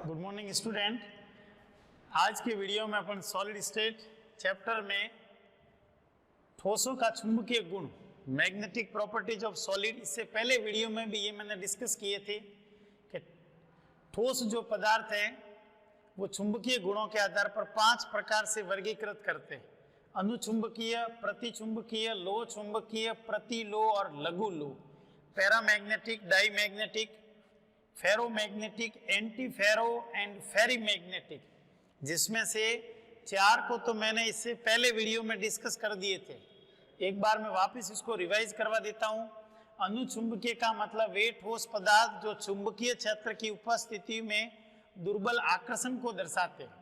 Good morning student. आज के video में अपन सॉलिड स्टेट चैप्टर में ठोसों का चुंबकीय गुण, मैग्नेटिक प्रॉपर्टीज ऑफ सॉलिड, इससे पहले वीडियो में भी ये मैंने डिस्कस किए थे कि ठोस जो पदार्थ है वो चुंबकीय गुणों के आधार पर 5 प्रकार से वर्गीकृत करते हैं: अनुचुंबकीय, प्रतिचुंबकीय, लो चुंबकीय, प्रतिलो और लघु लो, paramagnetic, diamagnetic, ferromagnetic, anti ferro and ferrimagnetic. जिसमें से 4 को तो मैंने इससे पहले वीडियो में डिस्कस कर दिए थे। एक बार मैं वापस इसको रिवाइज करवा देता हूं। अनुचुंबकीय का मतलब वे ठोस पदार्थ जो चुंबकीय क्षेत्र की उपस्थिति में दुर्बल आकर्षण को दर्शाते हैं।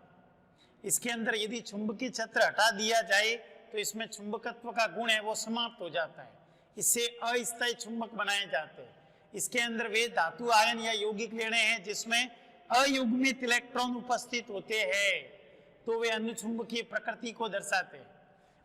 इसके अंदर यदि चुंबकीय क्षेत्र हटा दिया जाए तो इसमें चुंबकत्व का गुण है वो समाप्त हो जाता है। इससे अस्थायी चुंबक बनाए जाते हैं। इसके अंदर वे धातु आयन या यौगिक लेने हैं जिसमें अयुग्मित इलेक्ट्रॉन उपस्थित होते हैं, तो वे अनुचुंबकीय प्रकृति को दर्शाते हैं।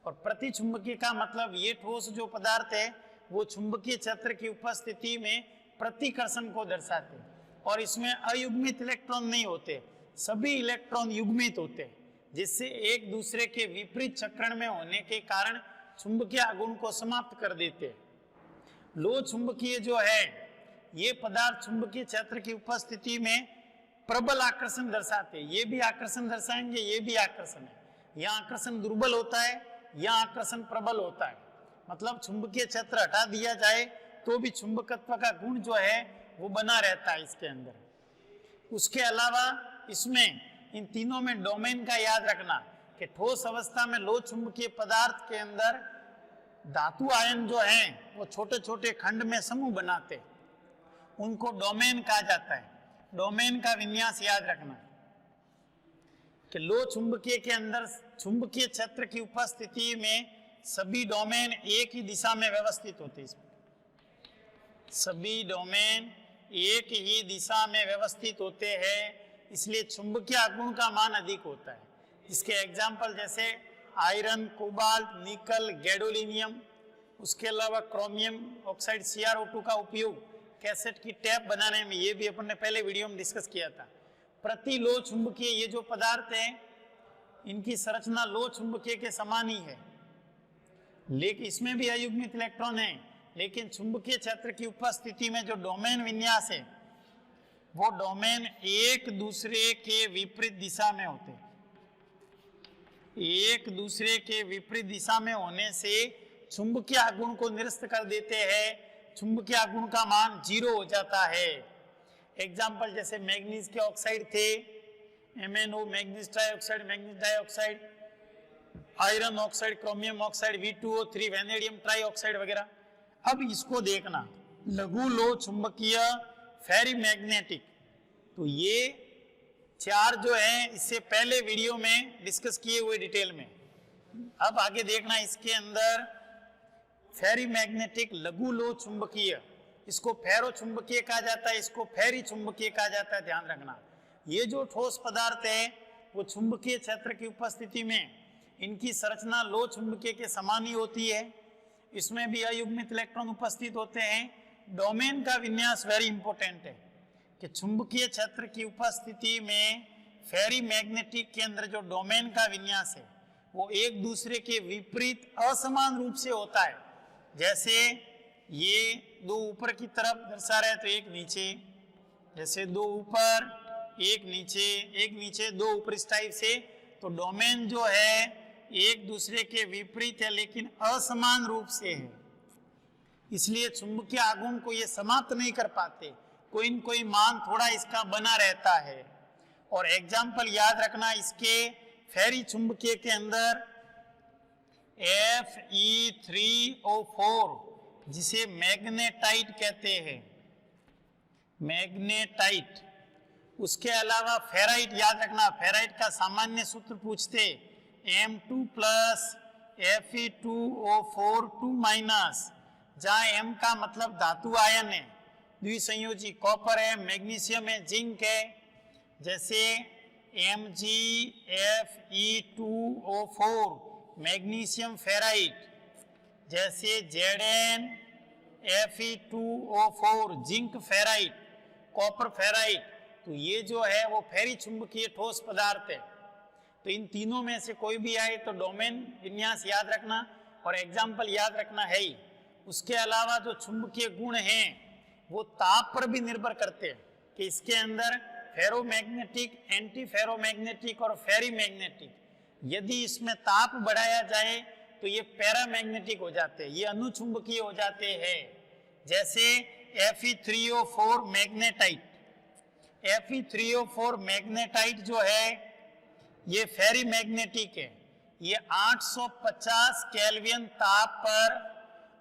और प्रतिचुंबकीय का मतलब ये ठोस जो पदार्थ है वो चुंबकीय क्षेत्र की उपस्थिति में प्रतिकर्षण को दर्शाते हैं। और इसमें अयुग्मित इलेक्ट्रॉन नहीं होते, सभी इलेक्ट्रॉन युग्मित होते हैं, जिससे एक दूसरे के विपरीत चक्रण में होने के कारण चुंबकीय आघूर्ण को समाप्त कर देते हैं। लो चुंबकीय जो है ये पदार्थ चुंबकीय क्षेत्र की उपस्थिति में प्रबल आकर्षण दर्शाते हैं। ये भी आकर्षण दर्शाएंगे, ये भी आकर्षण है। यहाँ आकर्षण दुर्बल होता है, यहाँ आकर्षण प्रबल होता है। मतलब चुंबकीय क्षेत्र हटा दिया जाए तो भी चुंबकत्व का गुण जो है वो बना रहता है इसके अंदर। उसके अलावा इसमें इन तीनों में डोमेन का याद रखना कि ठोस अवस्था में लो चुंबकीय पदार्थ के अंदर धातु आयन जो हैं वो छोटे छोटे खंड में समूह बनाते, उनको डोमेन कहा जाता है। डोमेन का विन्यास याद रखना कि लो चुंबकीय के अंदर चुंबकीय क्षेत्र की उपस्थिति में सभी डोमेन एक ही दिशा में व्यवस्थित होते हैं। सभी डोमेन एक ही दिशा में व्यवस्थित होते हैं, इसलिए चुंबकीय आघूर्ण का मान अधिक होता है। इसके एग्जाम्पल जैसे आयरन, कोबाल्ट, निकल, गैडोलिनियम, उसके अलावा क्रोमियम ऑक्साइड CrO2 का उपयोग कैसेट की टैप बनाने में, ये भी अपन ने पहले वीडियो में डिस्कस किया था। प्रति लो चुंबकीय ये जो पदार्थ हैं इनकी संरचना लो चुंबकीय के समान ही है, लेकिन इसमें भी अयुग्मित इलेक्ट्रॉन है, लेकिन चुंबकीय क्षेत्र की उपस्थिति में जो डोमेन विन्यास है वो डोमेन एक दूसरे के विपरीत दिशा में होते हैं। एक दूसरे के विपरीत दिशा में होने से चुंबकीय आघूर्ण को निरस्त कर देते हैं। चुंबकीय आघूर्ण का मान 0 हो जाता है। एग्जाम्पल जैसे मैग्नीज के ऑक्साइड थे, MnO manganese trioxide, manganese dioxide, iron oxide, chromium oxide, V2O3, vanadium trioxide वगैरह। अब इसको देखना, लघु लो चुंबकीय, फेरीमैग्नेटिक, तो ये 4 जो है इससे पहले वीडियो में डिस्कस किए हुए डिटेल में। अब आगे देखना, इसके अंदर फेरीमैग्नेटिक लघु लो चुंबकीय, इसको फेरो चुंबकीय कहा जाता है, इसको फेरी चुंबकीय कहा जाता है। ध्यान रखना, ये जो ठोस पदार्थ है वो चुंबकीय क्षेत्र की उपस्थिति में इनकी संरचना लो चुंबकीय के समान ही होती है। इसमें भी अयुग्मित इलेक्ट्रॉन उपस्थित होते हैं। डोमेन का विन्यास वेरी इंपॉर्टेंट है कि चुंबकीय क्षेत्र की उपस्थिति में फेरीमैग्नेटिक के अंदर जो डोमेन का विन्यास है वो एक दूसरे के विपरीत असमान रूप से होता है। जैसे ये 2 ऊपर की तरफ दर्शा रहे तो एक नीचे, जैसे 2 ऊपर एक नीचे, एक नीचे 2 ऊपर, इस टाइप से। तो डोमेन जो है एक दूसरे के विपरीत है लेकिन असमान रूप से है, इसलिए चुंबकीय आघूर्ण को ये समाप्त नहीं कर पाते, कोई न कोई मान थोड़ा इसका बना रहता है। और एग्जाम्पल याद रखना इसके, फेरी चुंबकीय के अंदर Fe3O4 जिसे मैग्नेटाइट कहते हैं, मैग्नेटाइट। उसके अलावा फेराइट याद रखना, फेराइट का सामान्य सूत्र पूछते, M2 प्लस Fe2O4 2 माइनस, जहाँ M का मतलब धातु आयन है, द्विसंयोजी, कॉपर है, मैग्नीशियम है, जिंक है। जैसे MgFe2O4 मैग्नीशियम फेराइट, जैसे ZnFe2O4 zinc ferrite, copper ferrite. तो ये जो है वो फेरी चुंबकीय ठोस पदार्थ है। तो इन तीनों में से कोई भी आए तो डोमेन विन्यास याद रखना और एग्जाम्पल याद रखना है ही। उसके अलावा जो चुंबकीय गुण हैं वो ताप पर भी निर्भर करते हैं कि इसके अंदर फेरोमैग्नेटिक, एंटी फेरोमैग्नेटिक और फेरी मैग्नेटिक, यदि इसमें ताप बढ़ाया जाए तो ये पैरामैग्नेटिक हो जाते हैं, ये अनुचुंबकीय हो जाते हैं। जैसे Fe3O4 मैग्नेटाइट, Fe3O4 मैग्नेटाइट जो है ये फेरी मैग्नेटिक है, ये 850 केल्विन ताप पर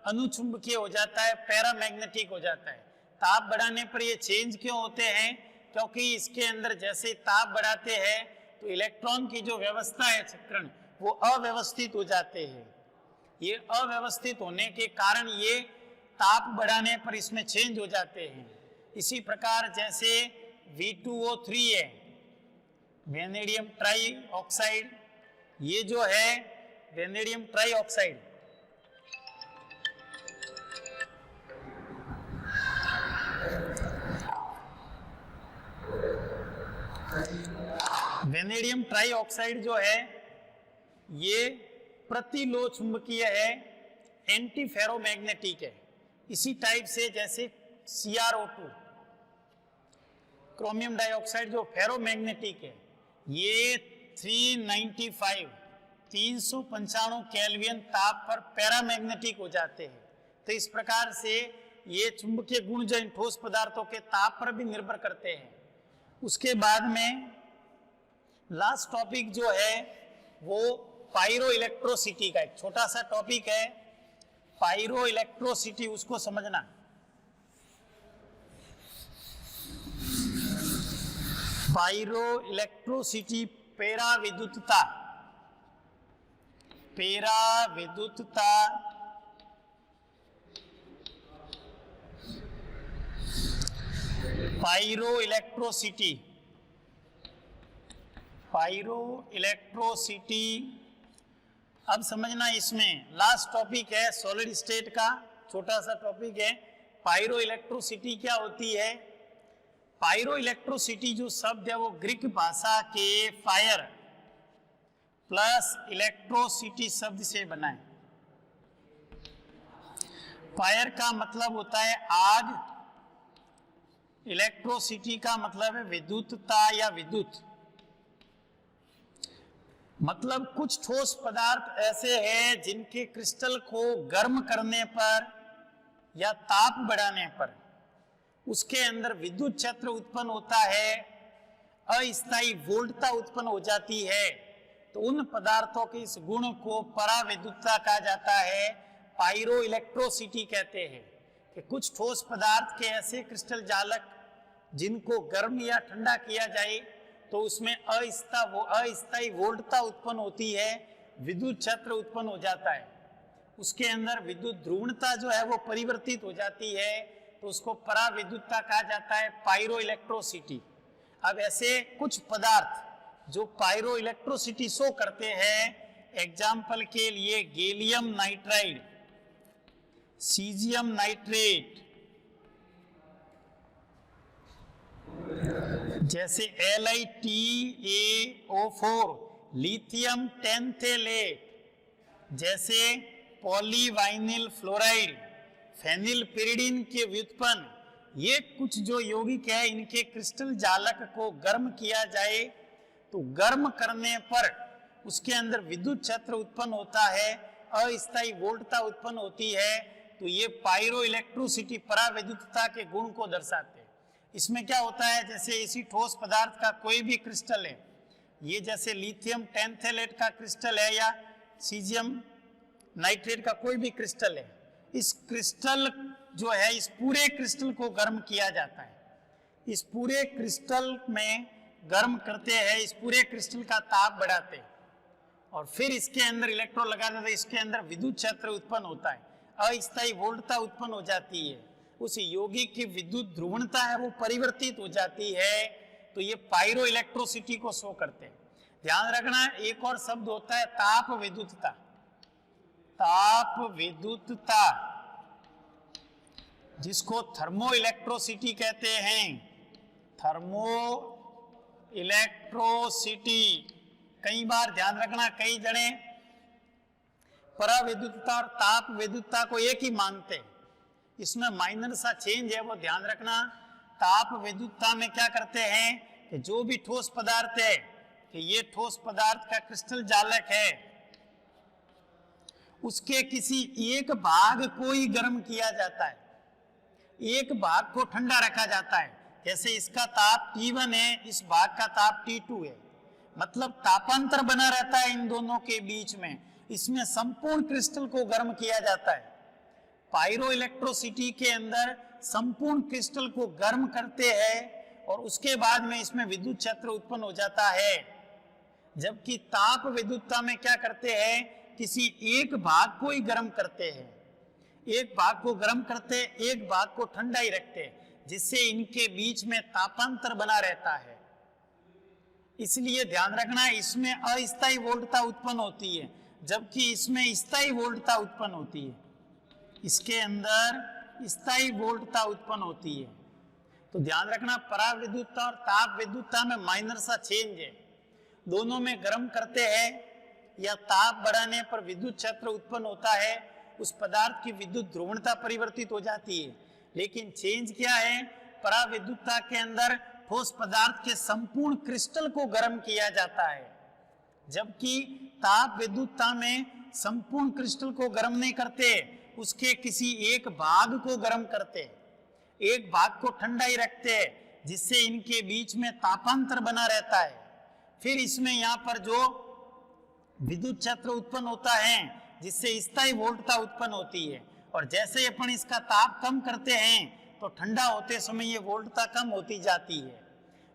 अनुचुंबकीय हो जाता है, पैरामैग्नेटिक हो जाता है। ताप बढ़ाने पर ये चेंज क्यों होते हैं? क्योंकि इसके अंदर जैसे ताप बढ़ाते हैं तो इलेक्ट्रॉन की जो व्यवस्था है चक्रण वो अव्यवस्थित हो जाते हैं। ये अव्यवस्थित होने के कारण ये ताप बढ़ाने पर इसमें चेंज हो जाते हैं। इसी प्रकार जैसे V2O3 है, वेनेडियम ट्राई ऑक्साइड, ये जो है vanadium try oxide, vanadium try oxide जो है ये प्रतिलोह चुंबकीय है, एंटी फेरोमैग्नेटिक है। इसी टाइप से जैसे CrO2 क्रोमियम डाइऑक्साइड जो फेरोमैग्नेटिक है, ये 395 केल्विन ताप पर पैरामैग्नेटिक हो जाते हैं। तो इस प्रकार से ये चुंबकीय गुण जो इन ठोस पदार्थों के ताप पर भी निर्भर करते हैं। उसके बाद में लास्ट टॉपिक जो है वो पायरो इलेक्ट्रोसिटी का एक छोटा सा टॉपिक है, पायरो इलेक्ट्रोसिटी, उसको समझना। पायरो इलेक्ट्रोसिटी, पेरा विद्युतता, पेरा विद्युतता पायरो इलेक्ट्रोसिटी, पायरो इलेक्ट्रोसिटी। अब समझना, इसमें लास्ट टॉपिक है सॉलिड स्टेट का, छोटा सा टॉपिक है। पायरो इलेक्ट्रोसिटी क्या होती है? पायरो इलेक्ट्रोसिटी जो शब्द है वो ग्रीक भाषा के फायर प्लस इलेक्ट्रोसिटी शब्द से बना है। फायर का मतलब होता है आग, इलेक्ट्रोसिटी का मतलब है विद्युतता या विद्युत। मतलब कुछ ठोस पदार्थ ऐसे हैं जिनके क्रिस्टल को गर्म करने पर या ताप बढ़ाने पर उसके अंदर विद्युत क्षेत्र उत्पन्न होता है, अस्थायी वोल्टता उत्पन्न हो जाती है। तो उन पदार्थों के इस गुण को पराविद्युतता कहा जाता है, पायरो इलेक्ट्रोसिटी कहते हैं। कि कुछ ठोस पदार्थ के ऐसे क्रिस्टल जालक जिनको गर्म या ठंडा किया जाए तो उसमें अस्थायी वोल्टता उत्पन्न होती है, विद्युत क्षेत्र उत्पन्न हो जाता है, उसके अंदर विद्युत ध्रुवणता जो है वो परिवर्तित हो जाती है, तो उसको पराविद्युतता कहा जाता है, पायरो इलेक्ट्रोसिटी। अब ऐसे कुछ पदार्थ जो पायरो इलेक्ट्रोसिटी शो करते हैं, एग्जाम्पल के लिए गैलियम नाइट्राइड, सीजियम नाइट्रेट, जैसे LiTaO4, लिथियम टेंथेलेट, जैसे पॉलीवाइनिल फ्लोराइड, फेनिलपिरिडिन के व्युत्पन्न, ये कुछ जो यौगिक है इनके क्रिस्टल जालक को गर्म किया जाए तो गर्म करने पर उसके अंदर विद्युत क्षेत्र उत्पन्न होता है, अस्थायी वोल्टता उत्पन्न होती है, तो ये पायरो इलेक्ट्रोसिटी पराविद्युतता के गुण को दर्शाते हैं। इसमें क्या होता है, जैसे इसी ठोस पदार्थ का कोई भी क्रिस्टल है, ये जैसे लिथियम टेंथेलेट का क्रिस्टल है या सीजियम नाइट्रेट का कोई भी क्रिस्टल है, इस क्रिस्टल जो है इस पूरे क्रिस्टल को गर्म किया जाता है। इस पूरे क्रिस्टल में गर्म करते हैं, इस पूरे क्रिस्टल का ताप बढ़ाते हैं और फिर इसके अंदर इलेक्ट्रोड लगा देते हैं, इसके अंदर विद्युत क्षेत्र उत्पन्न होता है, अस्थायी वोल्टता उत्पन्न हो जाती है, उस यौगिक की विद्युत ध्रुवणता है वो परिवर्तित हो जाती है, तो ये पायरो इलेक्ट्रोसिटी को शो करते हैं। ध्यान रखना, एक और शब्द होता है ताप विद्युतता, ताप विद्युतता जिसको थर्मो इलेक्ट्रोसिटी कहते हैं, थर्मो इलेक्ट्रोसिटी। कई बार ध्यान रखना, कई जने पराविद्युतता और ताप विद्युतता को एक ही मानते हैं, इसमें माइनर सा चेंज है, वो ध्यान रखना। ताप विद्युतता में क्या करते हैं कि जो भी ठोस पदार्थ है, कि ये ठोस पदार्थ का क्रिस्टल जालक है, उसके किसी एक भाग को ही गर्म किया जाता है, एक भाग को ठंडा रखा जाता है। जैसे इसका ताप T1 है, इस भाग का ताप T2 है, मतलब तापांतर बना रहता है इन दोनों के बीच में। इसमें संपूर्ण क्रिस्टल को गर्म किया जाता है। पायरो इलेक्ट्रोसिटी के अंदर संपूर्ण क्रिस्टल को गर्म करते हैं और उसके बाद में इसमें विद्युत क्षेत्र उत्पन्न हो जाता है। जबकि ताप विद्युतता में क्या करते हैं, किसी एक भाग को ही गर्म करते हैं, एक भाग को गर्म करते, एक भाग को ठंडा ही रखते, जिससे इनके बीच में तापांतर बना रहता है। इसलिए ध्यान रखना, इसमें अस्थायी वोल्टता उत्पन्न होती है, जबकि इसमें स्थायी वोल्टता उत्पन्न होती है। इसके अंदर स्थायी वोल्टता उत्पन्न होती है। तो ध्यान रखना, पराविद्युतता और ताप विद्युतता में माइनर सा चेंज है। दोनों में गर्म करते हैं या ताप बढ़ाने पर विद्युत क्षेत्र उत्पन्न होता है, उस पदार्थ की विद्युत ध्रुवणता परिवर्तित हो जाती है। लेकिन चेंज क्या है, पराविद्युतता के अंदर ठोस पदार्थ के संपूर्ण क्रिस्टल को गर्म किया जाता है, जबकि ताप विद्युतता में संपूर्ण क्रिस्टल को गर्म नहीं करते, उसके किसी एक भाग को गर्म करते, एक भाग को ठंडा ही रखते, जिससे इनके बीच में तापांतर बना रहता है। फिर इसमें यहाँ पर जो विद्युत क्षेत्र उत्पन्न होता है, जिससे स्थायी वोल्टता उत्पन्न होती है, और जैसे अपन इसका ताप कम करते हैं तो ठंडा होते समय ये वोल्टता कम होती जाती है।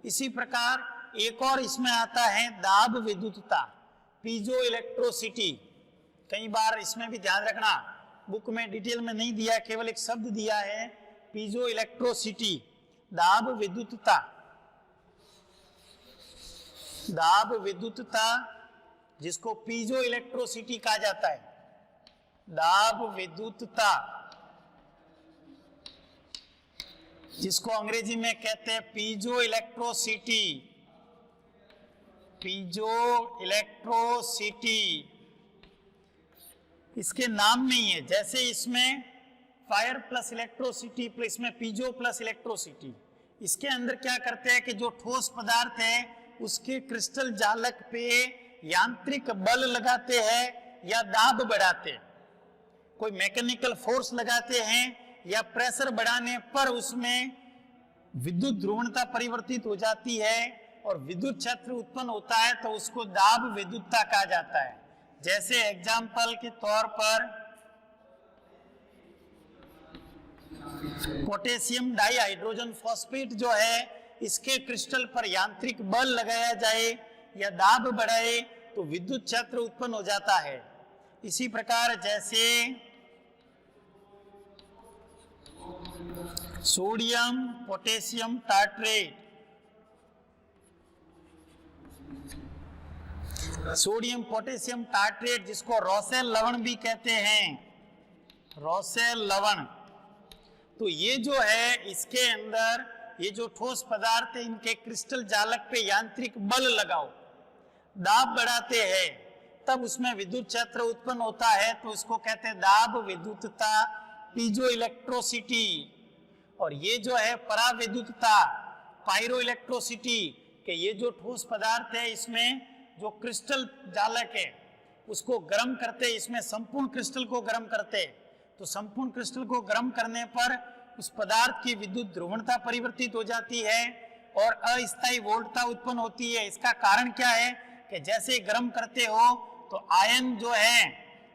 इसी प्रकार एक और इसमें आता है दाब विद्युतता, पीजो इलेक्ट्रोसिटी। कई बार इसमें भी ध्यान रखना, बुक में डिटेल में नहीं दिया, केवल एक शब्द दिया है, पीजो इलेक्ट्रोसिटी, दाब विद्युतता। दाब विद्युतता जिसको पीजो इलेक्ट्रोसिटी कहा जाता है, दाब विद्युतता, जिसको अंग्रेजी में कहते हैं पीजो इलेक्ट्रोसिटी, पीजो इलेक्ट्रोसिटी। इसके नाम में ही है, जैसे इसमें फायर प्लस इलेक्ट्रोसिटी प्लस में पीजो प्लस इलेक्ट्रोसिटी। इसके अंदर क्या करते हैं कि जो ठोस पदार्थ है उसके क्रिस्टल जालक पे यांत्रिक बल लगाते हैं या दाब बढ़ाते हैं, कोई मैकेनिकल फोर्स लगाते हैं, या प्रेशर बढ़ाने पर उसमें विद्युत ध्रुवणता परिवर्तित हो जाती है और विद्युत क्षेत्र उत्पन्न होता है, तो उसको दाब विद्युतता कहा जाता है। जैसे एग्जाम्पल के तौर पर पोटेशियम डाइहाइड्रोजन फॉस्फेट जो है, इसके क्रिस्टल पर यांत्रिक बल लगाया जाए या दाब बढ़ाए तो विद्युत क्षेत्र उत्पन्न हो जाता है। इसी प्रकार जैसे sodium potassium tartrate, sodium potassium tartrate जिसको रोसेल लवण भी कहते हैं, रोसेल लवण। तो ये जो है, इसके अंदर ये जो ठोस पदार्थ है, इनके क्रिस्टल जालक पे यांत्रिक बल लगाओ, दाब बढ़ाते हैं, तब उसमें विद्युत क्षेत्र उत्पन्न होता है, तो इसको कहते हैं दाब विद्युतता, पीजो इलेक्ट्रोसिटी। और ये जो है पराविद्युतता, पायरो इलेक्ट्रोसिटी, कि ये जो ठोस पदार्थ है इसमें जो क्रिस्टल जालक है उसको गर्म करते, इसमें संपूर्ण क्रिस्टल को गर्म करते, तो संपूर्ण क्रिस्टल को गर्म करने पर उस पदार्थ की विद्युत ध्रुवणता परिवर्तित हो जाती है और अस्थायी वोल्टता उत्पन्न होती है। इसका कारण क्या है कि जैसे गर्म करते हो तो आयन जो है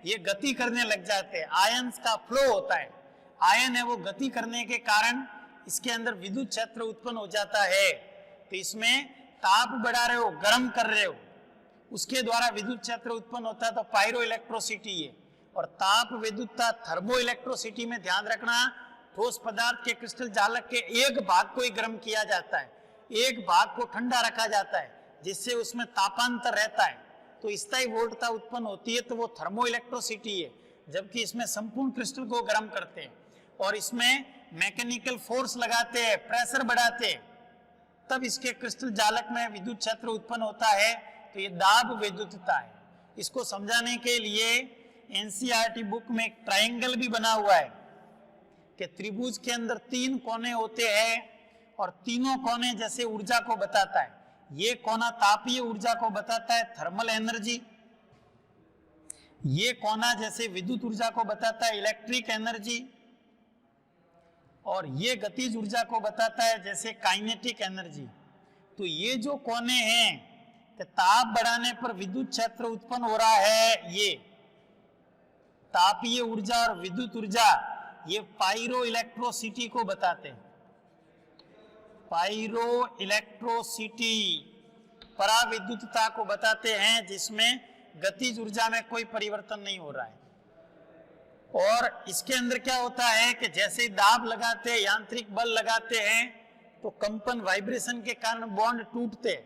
ये गति करने लग जाते हैं, आयन्स का फ्लो होता है, आयन है वो गति करने के कारण इसके अंदर विद्युत क्षेत्र उत्पन्न हो जाता है। तो इसमें ताप बढ़ा रहे हो, गर्म कर रहे हो, उसके द्वारा विद्युत क्षेत्र उत्पन्न होता है, तो पायरो इलेक्ट्रोसिटी है। और ताप विद्युतता थर्मो इलेक्ट्रोसिटी में ध्यान रखना, ठोस पदार्थ के क्रिस्टल जालक के एक भाग को ही गर्म किया जाता है, एक भाग को ठंडा रखा जाता है, जिससे उसमें तापांतर रहता है, तो स्थायी वोल्टता उत्पन्न होती है, तो वो थर्मो इलेक्ट्रोसिटी है। जबकि इसमें संपूर्ण क्रिस्टल को गर्म करते हैं और इसमें मैकेनिकल फोर्स लगाते हैं, प्रेशर बढ़ाते हैं, तब इसके क्रिस्टल जालक में विद्युत क्षेत्र उत्पन्न होता है, तो ये दाब विद्युतता है। इसको समझाने के लिए एनसीईआरटी बुक में एक ट्रायंगल भी बना हुआ है कि त्रिभुज के अंदर 3 कोने होते हैं और तीनों कोने जैसे ऊर्जा को बताता है। ये कोना तापीय ऊर्जा को बताता है, थर्मल एनर्जी। ये कोना जैसे विद्युत ऊर्जा को बताता है, इलेक्ट्रिक एनर्जी। और ये गतिज ऊर्जा को बताता है जैसे काइनेटिक एनर्जी। तो ये जो कोने हैं कि ताप बढ़ाने पर विद्युत क्षेत्र उत्पन्न हो रहा है, ये तापीय ऊर्जा और विद्युत ऊर्जा, ये पायरो इलेक्ट्रोसिटी को बताते हैं। पायरो इलेक्ट्रोसिटी पराविद्युतता को बताते हैं, जिसमें गतिज ऊर्जा में कोई परिवर्तन नहीं हो रहा है। और इसके अंदर क्या होता है कि जैसे दाब लगाते हैं, यांत्रिक बल लगाते हैं, तो कंपन वाइब्रेशन के कारण बॉन्ड टूटते हैं।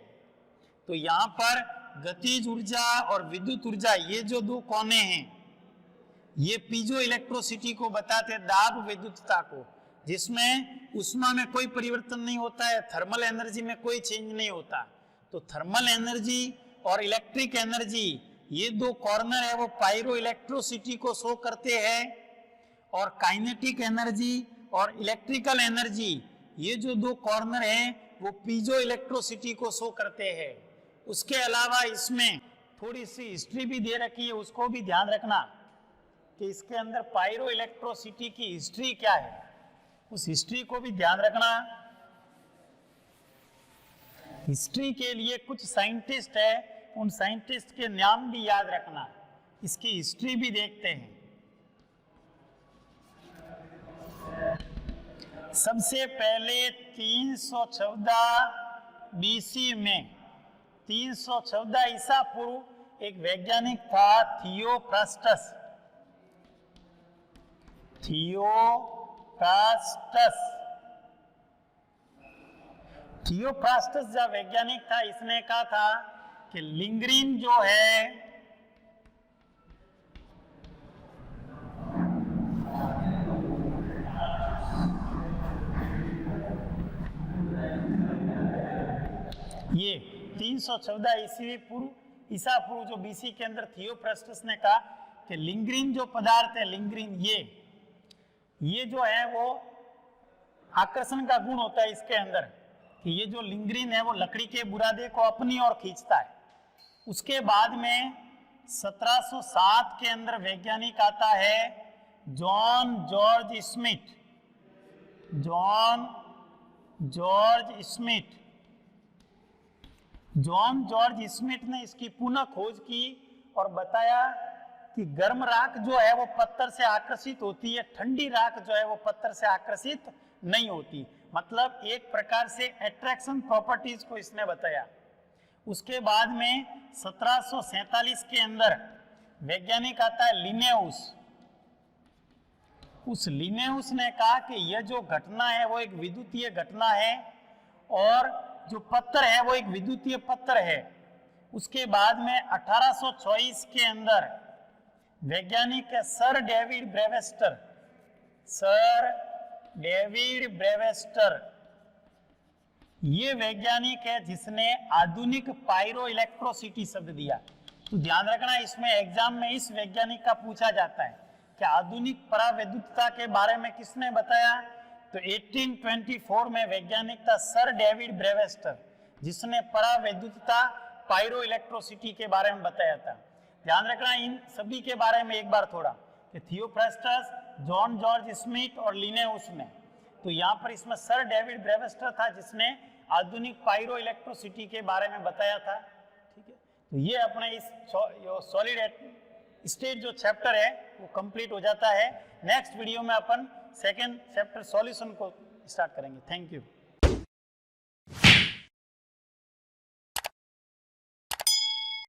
तो यहाँ पर गतिज ऊर्जा और विद्युत ऊर्जा, ये जो 2 कोने हैं, ये पीजो इलेक्ट्रोसिटी को बताते हैं, दाब विद्युतता को, जिसमें ऊष्मा में कोई परिवर्तन नहीं होता है, थर्मल एनर्जी में कोई चेंज नहीं होता। तो थर्मल एनर्जी और इलेक्ट्रिक एनर्जी, ये 2 कॉर्नर है, वो पायरो इलेक्ट्रोसिटी को शो करते हैं। और काइनेटिक एनर्जी और इलेक्ट्रिकल एनर्जी, ये जो 2 कॉर्नर हैं, वो पीजो इलेक्ट्रोसिटी को शो करते हैं। उसके अलावा इसमें थोड़ी सी हिस्ट्री भी दे रखी है, उसको भी ध्यान रखना कि इसके अंदर पायरो इलेक्ट्रोसिटी की हिस्ट्री क्या है, उस हिस्ट्री को भी ध्यान रखना। हिस्ट्री के लिए कुछ साइंटिस्ट है, उन साइंटिस्ट के नाम भी याद रखना। इसकी हिस्ट्री भी देखते हैं। सबसे पहले 314 बीसी में, 314 ईसा पूर्व एक वैज्ञानिक था, थियोफ्रास्टस। थियोफ्रास्टस जब वैज्ञानिक था, इसने कहा था कि लिंगरीन जो है, ये 314 ईसा पूर्व जो बीसी के अंदर थियोफ्रास्टस ने कहा कि लिंगरीन जो पदार्थ है, लिंगरीन ये जो है वो आकर्षण का गुण होता है इसके अंदर, कि ये जो लिंगरीन है वो लकड़ी के बुरादे को अपनी ओर खींचता है। उसके बाद में 1707 के अंदर वैज्ञानिक आता है John George Smith. John George Smith ने इसकी पुनः खोज की और बताया कि गर्म राख जो है वो पत्थर से आकर्षित होती है, ठंडी राख जो है वो पत्थर से आकर्षित नहीं होती। मतलब एक प्रकार से अट्रैक्शन प्रॉपर्टीज को इसने बताया। उसके बाद में 1747 के अंदर वैज्ञानिक आता है लिनेउस। उस लिनेउस ने कहा कि यह जो घटना है वो एक विद्युतीय घटना है और जो पत्थर है वो एक विद्युतीय पत्थर है। उसके बाद में 1824 के अंदर वैज्ञानिक है सर डेविड ब्रेवेस्टर। ये वैज्ञानिक है जिसने आधुनिक पायरो इलेक्ट्रोसिटी शब्द दिया। तो ध्यान रखना, इसमें एग्जाम में इस वैज्ञानिक का पूछा जाता है कि आधुनिक परावैद्युतता के बारे में किसने बताया। तो 1824 में वैज्ञानिक था सर डेविड ब्रेवेस्टर, जिसने परावैद्युतता पायरो इलेक्ट्रोसिटी के बारे में बताया था। ध्यान रखना इन सभी के बारे में एक बार थोड़ा, कि थियोफ्रास्टस, जॉन जॉर्ज स्मिथ और लिनेउस ने। तो यहाँ पर इसमें सर डेविड ब्रेवेस्टर था जिसने आधुनिक पायरो इलेक्ट्रोसिटी के बारे में बताया था। ठीक है, तो ये अपने इस सॉलिड स्टेट जो चैप्टर है वो कंप्लीट हो जाता है। नेक्स्ट वीडियो में अपन सेकेंड चैप्टर सॉल्यूशन को स्टार्ट करेंगे। Thank you.